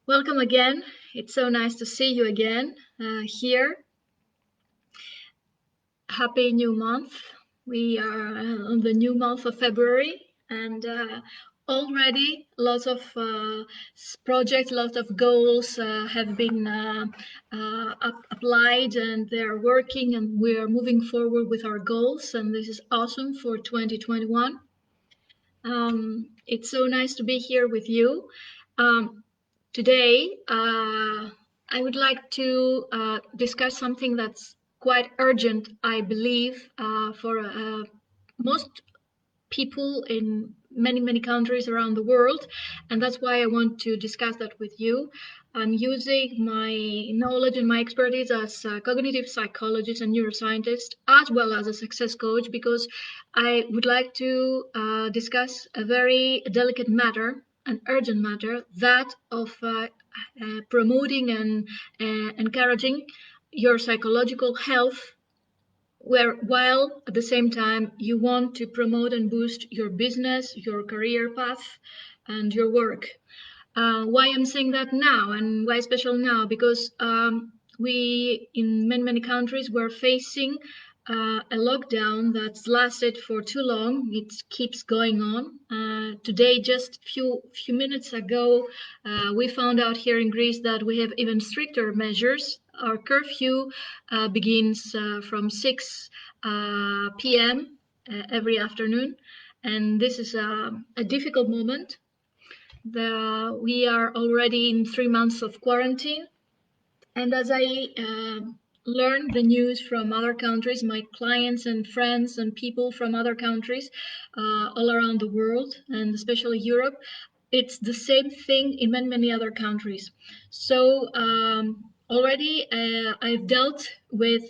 Welcome again. It's so nice to see you again here. Happy new month. We are on the new month of February, and already lots of projects, lots of goals have been applied, and they're working, and we are moving forward with our goals, and this is awesome for 2021. It's so nice to be here with you. Today, I would like to discuss something that's quite urgent, I believe, for most people in many countries around the world, and that's why I want to discuss that with you. I'm using my knowledge and my expertise as a cognitive psychologist and neuroscientist, as well as a success coach, because I would like to discuss a very delicate matter, an urgent matter, that of promoting and encouraging your psychological health, where while at the same time you want to promote and boost your business, your career path, and your work. Why I'm saying that now, and why special now? Because we in many countries were facing a lockdown that's lasted for too long. It keeps going on. Today, just few minutes ago, we found out here in Greece that we have even stricter measures. Our curfew begins from 6 p.m. Every afternoon, and this is a difficult moment. We are already in 3 months of quarantine, and as I learn the news from other countries, my clients and friends and people from other countries all around the world, and especially Europe, it's the same thing in many other countries. So already I've dealt with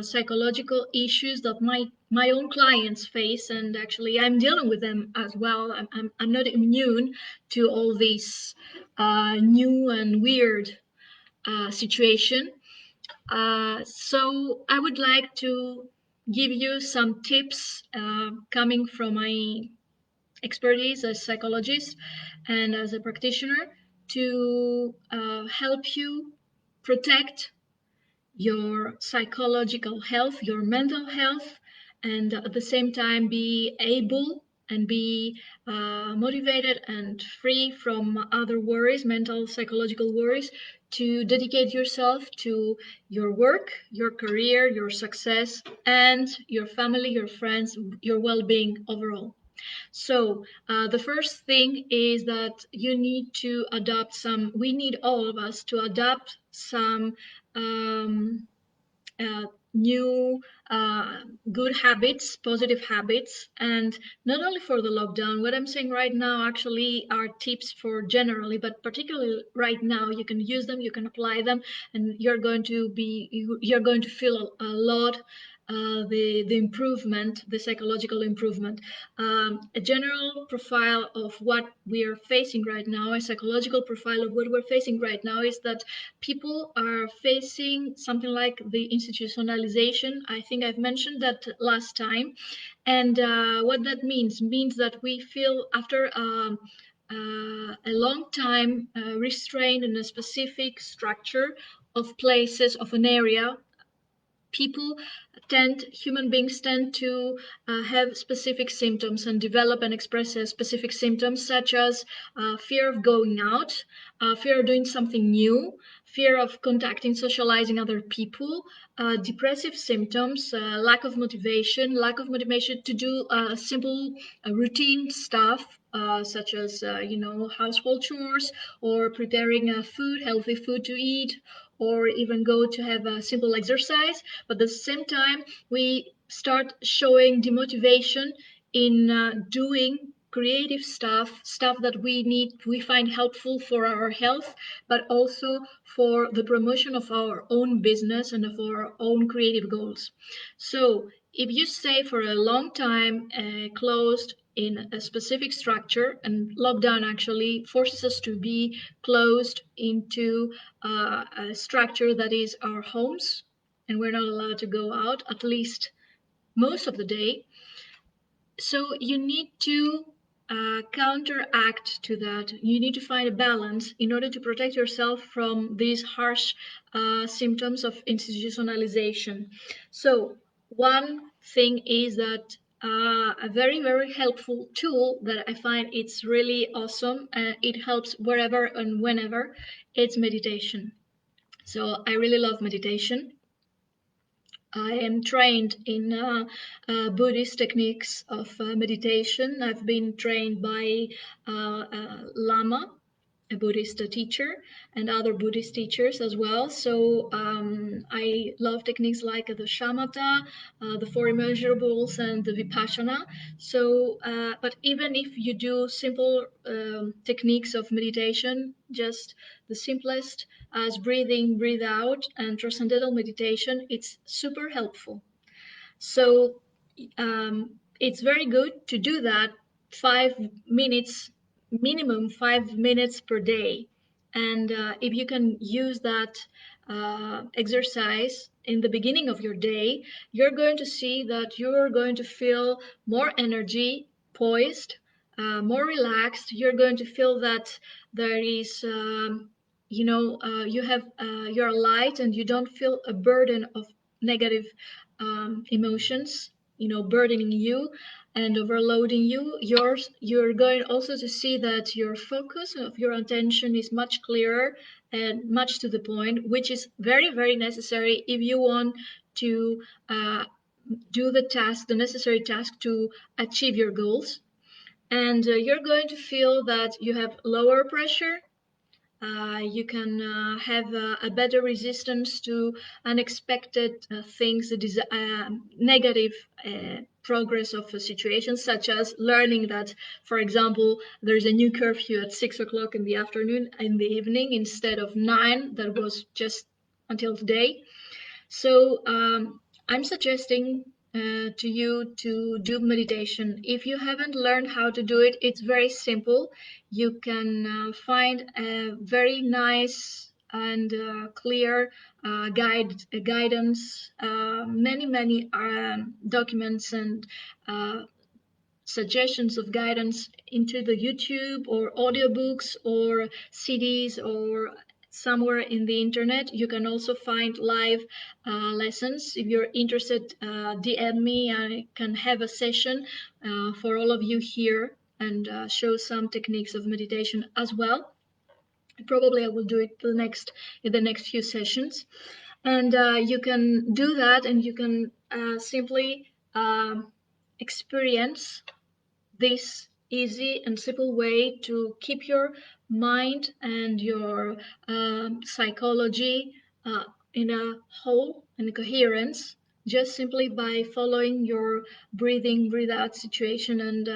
psychological issues that my own clients face, and actually I'm dealing with them as well. I'm not immune to all these new and weird situation. So I would like to give you some tips coming from my expertise as a psychologist and as a practitioner to help you protect your psychological health, your mental health, and at the same time be able and be motivated and free from other worries, mental, psychological worries, to dedicate yourself to your work, your career, your success, and your family, your friends, your well-being overall. So the first thing is that you need to adopt we need all of us to adopt some um, new good habits, positive habits, and not only for the lockdown. What I'm saying right now actually are tips for generally, but particularly right now, you can use them, you can apply them, and you're going to feel a lot the improvement, the psychological improvement. A general profile of what we are facing right now, a psychological profile of what we're facing right now, is that people are facing something like the institutionalization. I think I've mentioned that last time. And what that means that we feel after a long time restrained in a specific structure of places, of an area, human beings tend to have specific symptoms and develop and express specific symptoms, such as fear of going out, fear of doing something new, fear of contacting, socializing other people, depressive symptoms, lack of motivation to do simple routine stuff, such as household chores, or preparing healthy food to eat, or even go to have a simple exercise. But at the same time, we start showing demotivation in doing creative stuff that we find helpful for our health, but also for the promotion of our own business and of our own creative goals. So if you stay for a long time closed in a specific structure, and lockdown actually forces us to be closed into a structure that is our homes, and we're not allowed to go out at least most of the day. So you need to counteract to that. You need to find a balance in order to protect yourself from these harsh symptoms of institutionalization. So, one thing is that a very, very helpful tool that I find it's really awesome and it helps wherever and whenever, it's meditation. So, I really love meditation. I am trained in Buddhist techniques of meditation. I've been trained by Lama, a Buddhist teacher, and other Buddhist teachers as well. So I love techniques like the shamatha, the four immeasurables, and the vipassana. So, but even if you do simple techniques of meditation, just the simplest as breathing, breathe out, and transcendental meditation, it's super helpful. So it's very good to do that 5 minutes, minimum 5 minutes per day. And if you can use that exercise in the beginning of your day, you're going to see that you're going to feel more energy, poised, more relaxed. You're going to feel that there is, you have, you're light and you don't feel a burden of negative emotions, burdening you and overloading you. You're going also to see that your focus of your attention is much clearer and much to the point, which is very, very necessary if you want to do the necessary task to achieve your goals. And you're going to feel that you have lower pressure. You can have a better resistance to unexpected things, negative progress of a situation, such as learning that, for example, there's a new curfew at 6 o'clock in the afternoon, in the evening, instead of 9, that was just until today. So I'm suggesting to you to do meditation. If you haven't learned how to do it, it's very simple. You can find a very nice and clear guidance, many documents and suggestions of guidance into the YouTube or audiobooks or CDs or somewhere in the internet. You can also find live lessons. If you're interested, DM me. I can have a session for all of you here and show some techniques of meditation as well. Probably I will do it in the next few sessions. And you can do that, and you can simply experience this easy and simple way to keep your mind and your psychology in a whole and coherence, just simply by following your breathing, breathe out situation and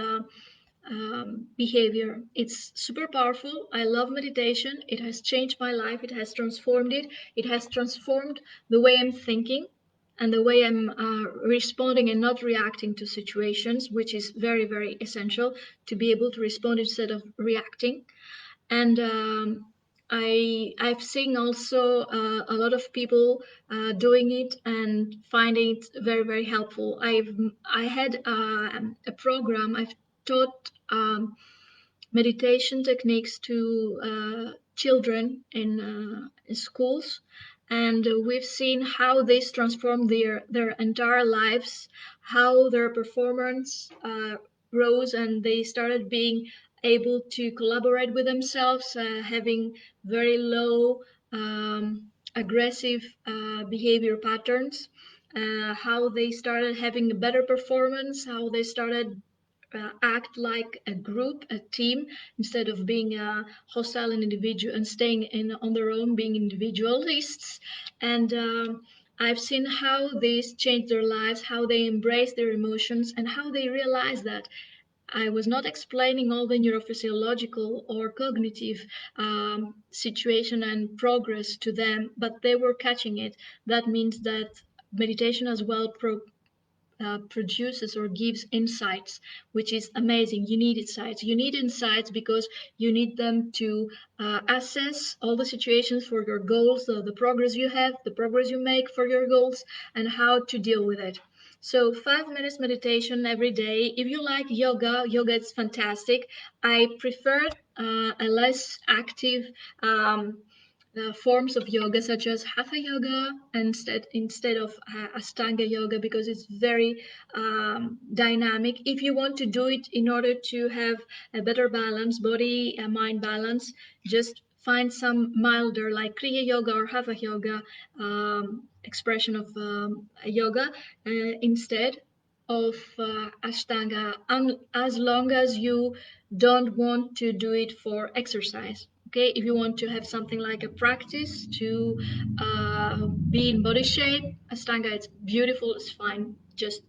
behavior. It's super powerful. I love meditation. It has changed my life. It has transformed it. It has transformed the way I'm thinking and the way I'm responding and not reacting to situations, which is very, very essential to be able to respond instead of reacting. And I've seen also a lot of people doing it and finding it very, very helpful. I had a program. I've taught meditation techniques to children in schools, and we've seen how this transformed their entire lives, how their performance rose, and they started being able to collaborate with themselves, having very low aggressive behavior patterns, how they started having a better performance, how they started act like a group, a team, instead of being a hostile and individual and staying on their own, being individualists. And I've seen how this changed their lives, how they embrace their emotions, and how they realize that I was not explaining all the neurophysiological or cognitive situation and progress to them, but they were catching it. That means that meditation as well produces or gives insights, which is amazing. You need insights. You need insights because you need them to assess all the situations for your goals, the progress you have, the progress you make for your goals, and how to deal with it. So 5 minutes meditation every day. If you like yoga, yoga is fantastic. I prefer a less active forms of yoga, such as hatha yoga, instead of Ashtanga yoga, because it's very dynamic. If you want to do it in order to have a better balance, body and mind balance, just find some milder, like Kriya yoga or hatha yoga expression of yoga instead of Ashtanga, as long as you don't want to do it for exercise. Okay, if you want to have something like a practice to be in body shape, Ashtanga, it's beautiful, it's fine. Just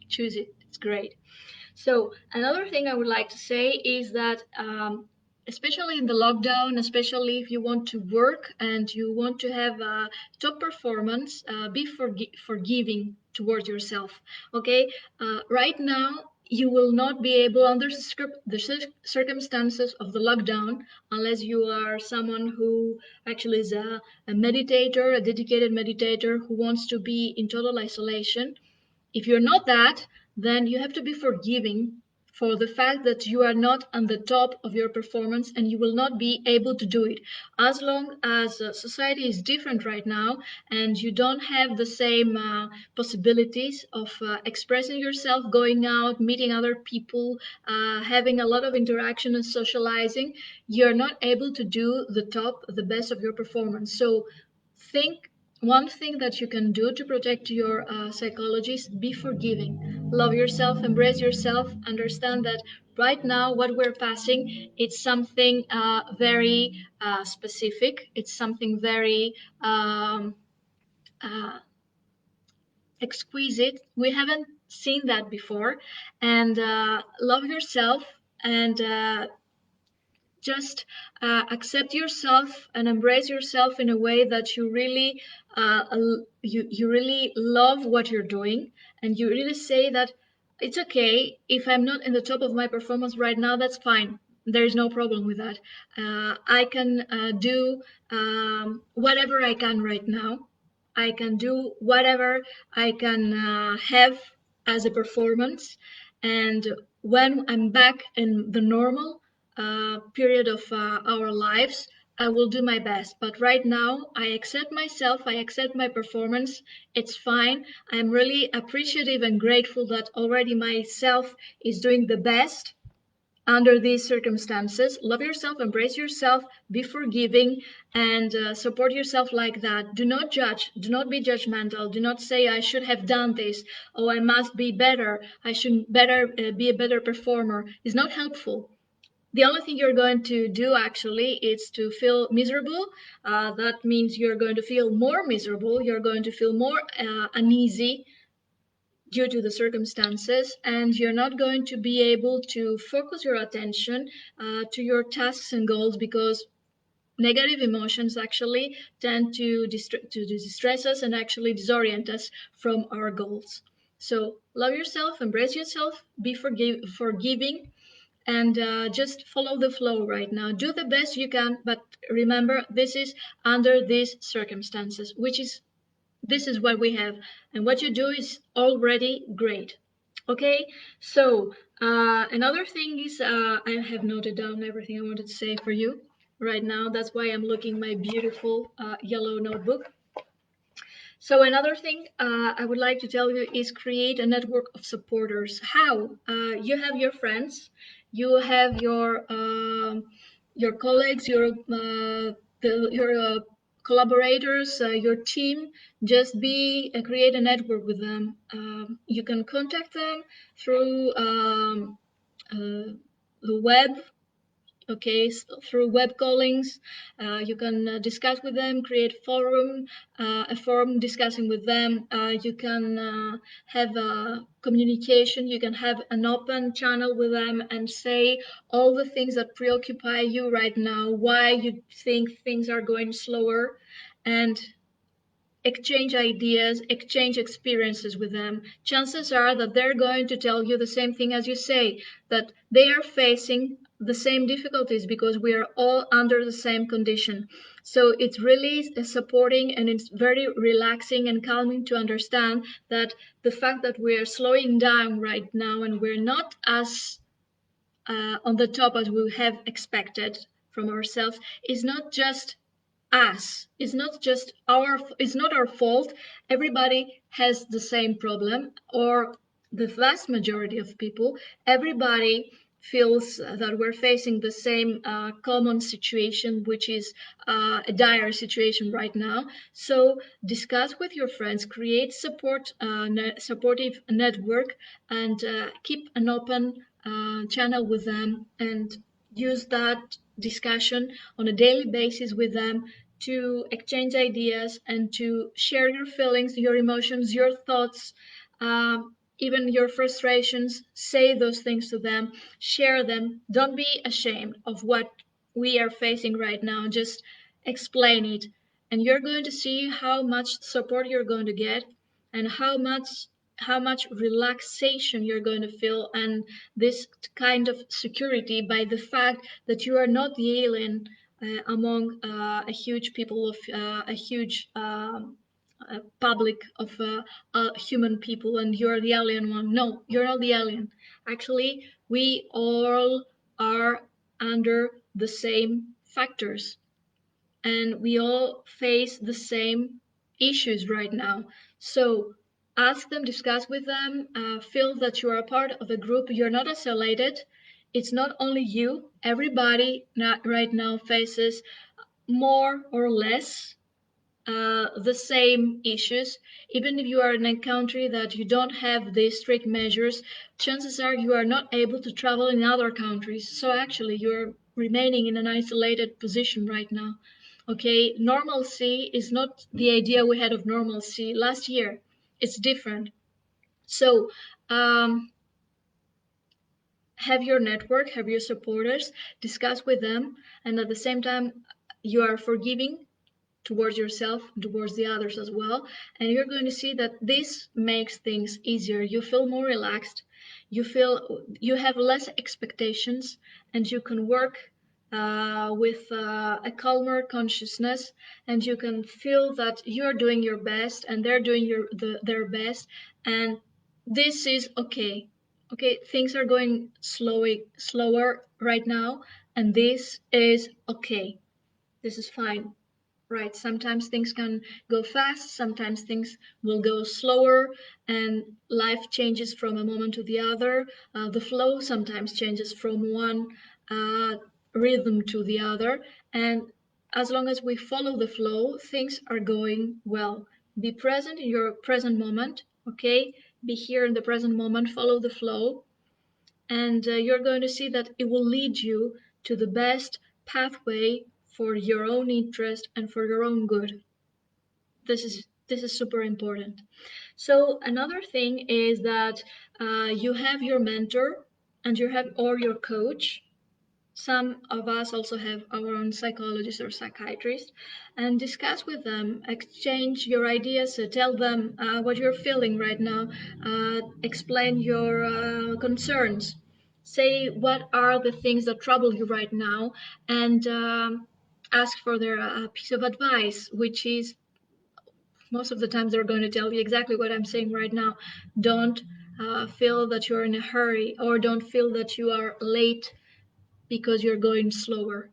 choose it, it's great. So another thing I would like to say is that especially in the lockdown, especially if you want to work and you want to have a top performance, be forgiving towards yourself. Okay, right now you will not be able, under the circumstances of the lockdown, unless you are someone who actually is a meditator, a dedicated meditator who wants to be in total isolation. If you're not that, then you have to be forgiving for the fact that you are not on the top of your performance and you will not be able to do it. As long as society is different right now and you don't have the same possibilities of expressing yourself, going out, meeting other people, having a lot of interaction and socializing, you're not able to do the best of your performance. So think one thing that you can do to protect your psychology is be forgiving. Love yourself, embrace yourself, understand that right now what we're passing, it's something very specific. It's something very uh, exquisite. We haven't seen that before. And love yourself and just accept yourself and embrace yourself in a way that you really you really love what you're doing, and you really say that it's okay if I'm not in the top of my performance right now. That's fine. There is no problem with that. I can do whatever I can right now. I can do whatever I can have as a performance, and when I'm back in the normal period of our lives, I will do my best. But right now, I accept myself, I accept my performance. It's fine. I'm really appreciative and grateful that already myself is doing the best under these circumstances. Love yourself, embrace yourself, be forgiving, and support yourself like that. Do not judge, do not be judgmental, do not say, I should have done this, oh, I must be better, I should better be a better performer. It's not helpful. The only thing you're going to do actually is to feel miserable. That means you're going to feel more miserable, you're going to feel more uneasy due to the circumstances, and you're not going to be able to focus your attention to your tasks and goals, because negative emotions actually tend to distress us and actually disorient us from our goals. So love yourself, embrace yourself, be forgiving, and just follow the flow right now. Do the best you can, but remember, this is under these circumstances, which is this is what we have, and what you do is already great. Okay, so another thing is I have noted down everything I wanted to say for you right now. That's why I'm looking my beautiful yellow notebook. So another thing I would like to tell you is create a network of supporters. How? You have your friends, you have your colleagues, your collaborators, your team. Just be create a network with them. You can contact them through the web. Okay, so through web callings, you can discuss with them, create a forum discussing with them. You can have a communication, you can have an open channel with them and say all the things that preoccupy you right now, why you think things are going slower, and exchange ideas, exchange experiences with them. Chances are that they're going to tell you the same thing as you say, that they are facing the same difficulties because we are all under the same condition. So it's really supporting, and it's very relaxing and calming to understand that the fact that we are slowing down right now and we're not as on the top as we have expected from ourselves is not just us. It's not our fault. Everybody has the same problem, or the vast majority of people. Everybody feels that we're facing the same common situation, which is a dire situation right now. So discuss with your friends, create supportive network, and keep an open channel with them, and use that discussion on a daily basis with them to exchange ideas and to share your feelings, your emotions, your thoughts, even your frustrations. Say those things to them, share them. Don't be ashamed of what we are facing right now. Just explain it, and you're going to see how much support you're going to get, and how much relaxation you're going to feel, and this kind of security by the fact that you are not the alien among a huge people of a huge public of human people, and you're the alien one. No, you're not the alien. Actually, we all are under the same factors, and we all face the same issues right now. So ask them, discuss with them, feel that you are a part of a group. You're not isolated. It's not only you. Everybody right now faces more or less the same issues. Even if you are in a country that you don't have these strict measures, chances are you are not able to travel in other countries. So actually, you're remaining in an isolated position right now. Okay, normalcy is not the idea we had of normalcy last year. It's different. So have your network, have your supporters, discuss with them, and at the same time, you are forgiving towards yourself, towards the others as well. And you're going to see that this makes things easier. You feel more relaxed. You feel you have less expectations, and you can work with a calmer consciousness, and you can feel that you're doing your best and they're doing their best, and this is okay. Okay, things are going slower right now, and this is okay. This is fine. Right, sometimes things can go fast, sometimes things will go slower, and life changes from a moment to the other. The flow sometimes changes from one rhythm to the other, and as long as we follow the flow, things are going well. Be present in your present moment, okay? Be here in the present moment, follow the flow, and you're going to see that it will lead you to the best pathway for your own interest and for your own good. This is super important. So another thing is that you have your mentor, and you have or your coach. Some of us also have our own psychologist or psychiatrist, and discuss with them, exchange your ideas, tell them what you're feeling right now, explain your concerns, say what are the things that trouble you right now, and ask for their piece of advice, which is most of the times they're going to tell you exactly what I'm saying right now. Don't feel that you're in a hurry, or don't feel that you are late because you're going slower.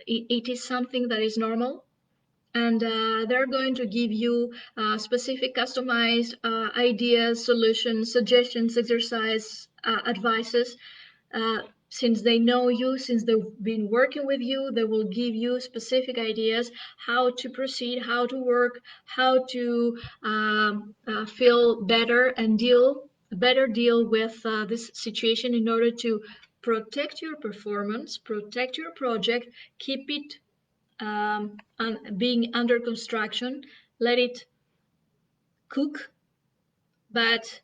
It is something that is normal, and they're going to give you specific customized ideas, solutions, suggestions, exercise advices. Since they know you, since they've been working with you, they will give you specific ideas how to proceed, how to work, how to feel better and deal with this situation in order to protect your performance, protect your project, keep it being under construction, let it cook, but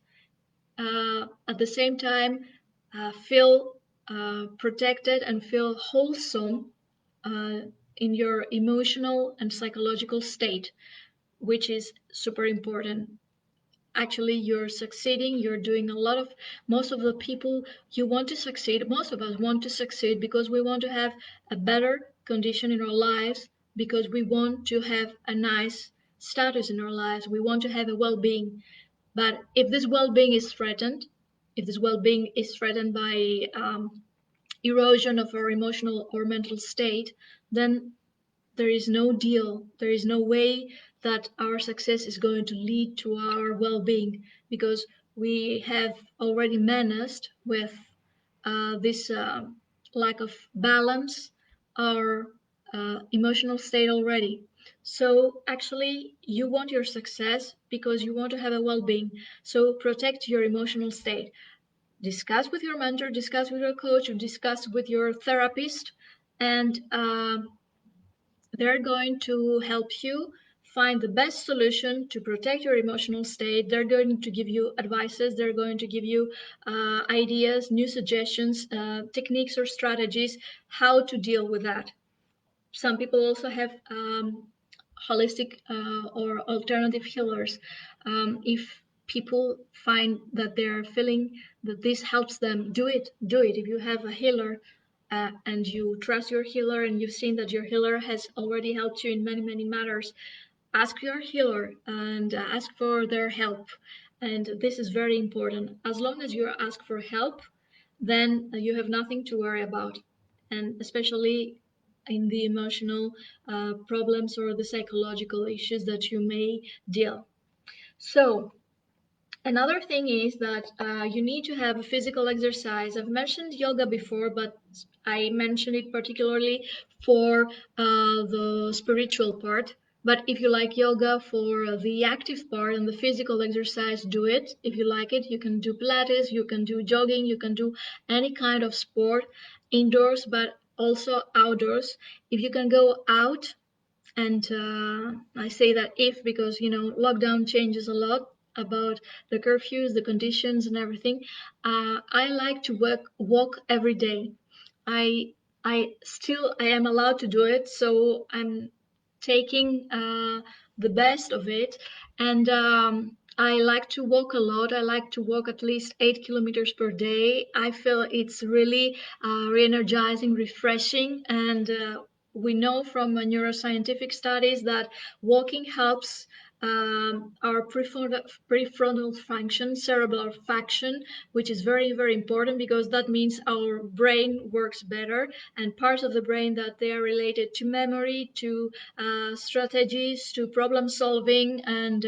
at the same time feel protected and feel wholesome in your emotional and psychological state, which is super important. actually you're succeeding, you're doing a lot of, most of the people, you want to succeed, most of us want to succeed because we want to have a better condition in our lives, because we want to have a nice status in our lives, we want to have a well-being. But if this well-being is threatened, if this well-being is threatened by erosion of our emotional or mental state, then there is no deal, there is no way that our success is going to lead to our well-being, because we have already menaced with this lack of balance our emotional state already. So actually you want your success because you want to have a well-being, so protect your emotional state. Discuss with your mentor, discuss with your coach, or discuss with your therapist, and they're going to help you find the best solution to protect your emotional state. They're going to give you advices, they're going to give you ideas, new suggestions, techniques or strategies how to deal with that. Some people also have holistic or alternative healers. If people find that they're feeling that this helps them, do it. Do it. If you have a healer and you trust your healer and you've seen that your healer has already helped you in many, many matters, ask your healer and ask for their help. And this is very important. As long as you ask for help, then you have nothing to worry about. And especially in the emotional problems or the psychological issues that you may deal. So another thing is that you need to have a physical exercise. I've mentioned yoga before, but I mentioned it particularly for the spiritual part. But if you like yoga for the active part and the physical exercise, do it. If you like it, you can do Pilates, you can do jogging, you can do any kind of sport indoors, but also outdoors. If you can go out, and I say that if, because lockdown changes a lot about the curfews, the conditions, and everything. I like to walk every day. I I am allowed to do it, so I'm taking the best of it. And I like to walk a lot. I like to walk at least 8 kilometers per day. I feel it's really re-energizing, refreshing, and we know from neuroscientific studies that walking helps our prefrontal function, cerebral function, which is very, very important, because that means our brain works better, and parts of the brain that they are related to memory, to strategies, to problem solving, and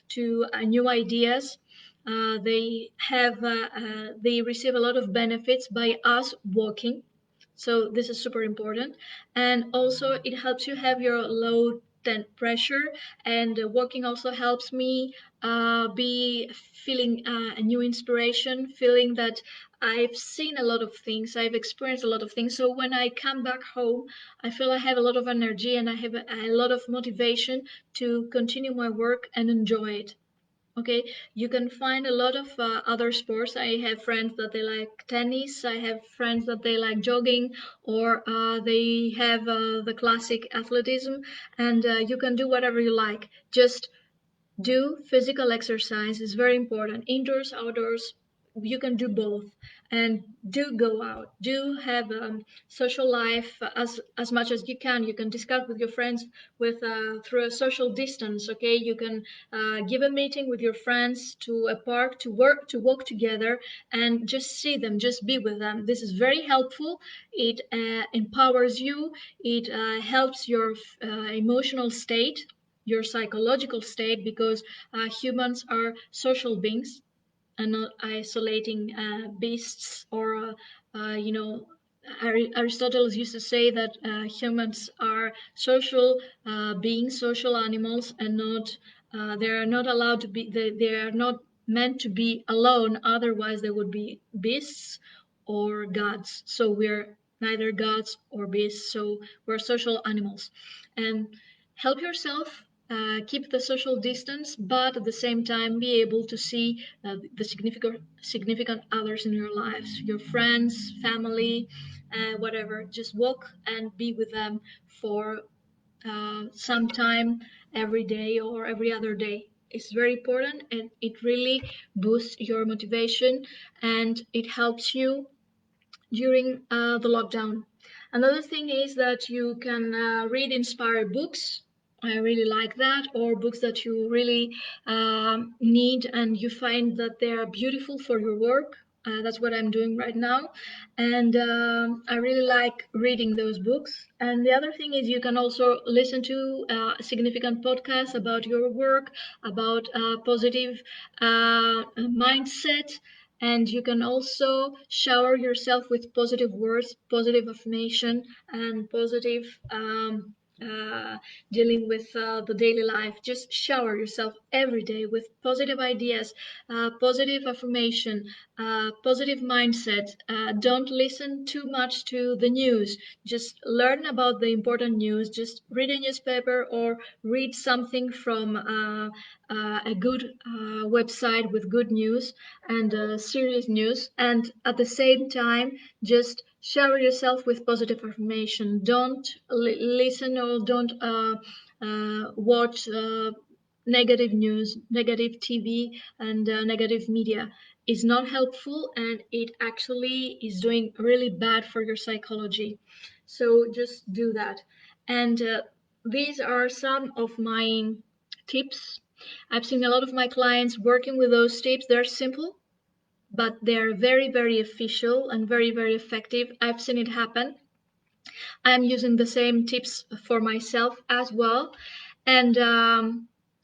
to new ideas. They receive a lot of benefits by us walking, so this is super important. And also it helps you have your low pressure, and walking also helps me be feeling a new inspiration, feeling that I've seen a lot of things, I've experienced a lot of things. So when I come back home, I feel I have a lot of energy and I have a lot of motivation to continue my work and enjoy it. Okay, you can find a lot of other sports. I have friends that they like tennis. I have friends that they like jogging, or they have the classic athleticism, and you can do whatever you like. Just do physical exercise is very important, indoors, outdoors. You can do both, and do go out, do have social life as much as you can. You can discuss with your friends with through a social distance. Okay, you can give a meeting with your friends to a park, to walk together, and just see them, just be with them. This is very helpful. It empowers you. It helps your emotional state, your psychological state, because humans are social beings and not isolating beasts, or Aristotle used to say that humans are social beings, social animals, and not they are not allowed to be, they are not meant to be alone, otherwise they would be beasts or gods. So we're neither gods or beasts, so we're social animals. And help yourself, keep the social distance, but at the same time be able to see the significant others in your lives, your friends, family, whatever. Just walk and be with them for some time every day or every other day. is very important, and it really boosts your motivation, and it helps you during the lockdown. Another thing is that you can read inspired books. I really like that, or books that you really need and you find that they are beautiful for your work. That's what I'm doing right now, and I really like reading those books. And the other thing is you can also listen to significant podcasts about your work, about positive mindset, and you can also shower yourself with positive words, positive affirmation, and positive uh, dealing with the daily life. Just shower yourself every day with positive ideas, positive affirmation, positive mindset. Don't listen too much to the news. Just learn about the important news. Just read a newspaper or read something from a good website with good news and serious news. And at the same time, just shower yourself with positive affirmation. Don't listen or don't watch negative news, negative TV, and negative media. Is not helpful, and it actually is doing really bad for your psychology. So just do that. And these are some of my tips. I've seen a lot of my clients working with those tips. They're simple, but they're very, very official and very, very effective. I've seen it happen. I'm using the same tips for myself as well. And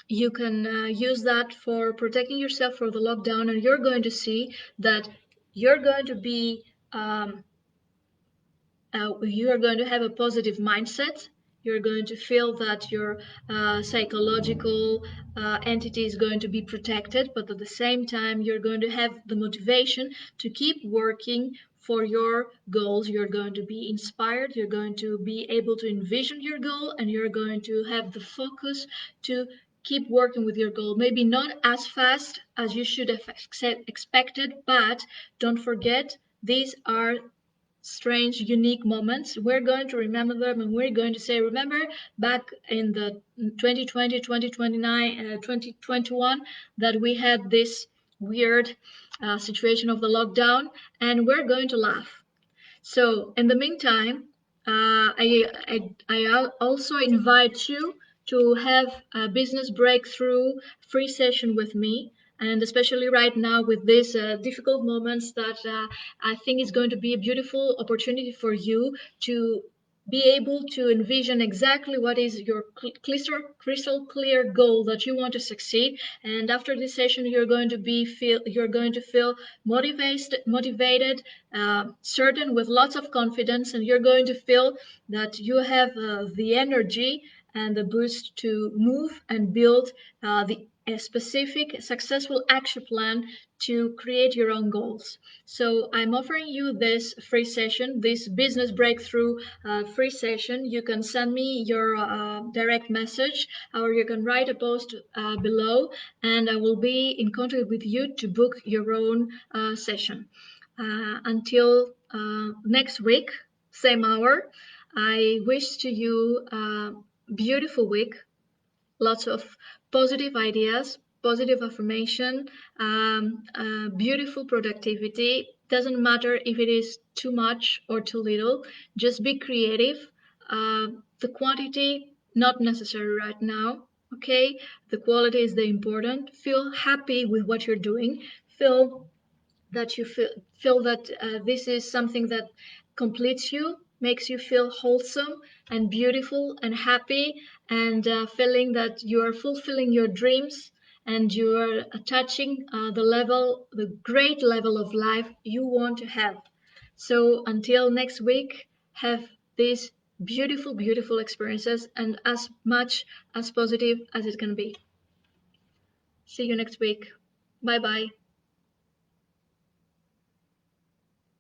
you can use that for protecting yourself for the lockdown. And you're going to see that you're going to be you are going to have a positive mindset. You're going to feel that your psychological entity is going to be protected, but at the same time, you're going to have the motivation to keep working for your goals. You're going to be inspired, you're going to be able to envision your goal, and you're going to have the focus to keep working with your goal. Maybe not as fast as you should have expected, but don't forget, these are strange, unique moments. We're going to remember them, and we're going to say, remember back in the 2020, 2029, 2021, that we had this weird situation of the lockdown, and we're going to laugh. So in the meantime, I also invite you to have a business breakthrough free session with me. And especially right now with these difficult moments, that I think is going to be a beautiful opportunity for you to be able to envision exactly what is your crystal clear goal that you want to succeed. And after this session, you're going to feel motivated, certain, with lots of confidence, and you're going to feel that you have the energy and the boost to move and build a specific successful action plan to create your own goals. So I'm offering you this free session, this business breakthrough free session. You can send me your direct message, or you can write a post below, and I will be in contact with you to book your own session. Until next week, same hour, I wish to you a beautiful week, lots of positive ideas, positive affirmation, beautiful productivity. Doesn't matter if it is too much or too little, just be creative. The quantity, not necessary right now. Okay, the quality is the important. Feel happy with what you're doing. Feel that you feel that this is something that completes you, makes you feel wholesome and beautiful and happy, and feeling that you are fulfilling your dreams, and you are touching the great level of life you want to have. So until next week, have these beautiful, beautiful experiences, and as much as positive as it can be. See you next week. Bye bye.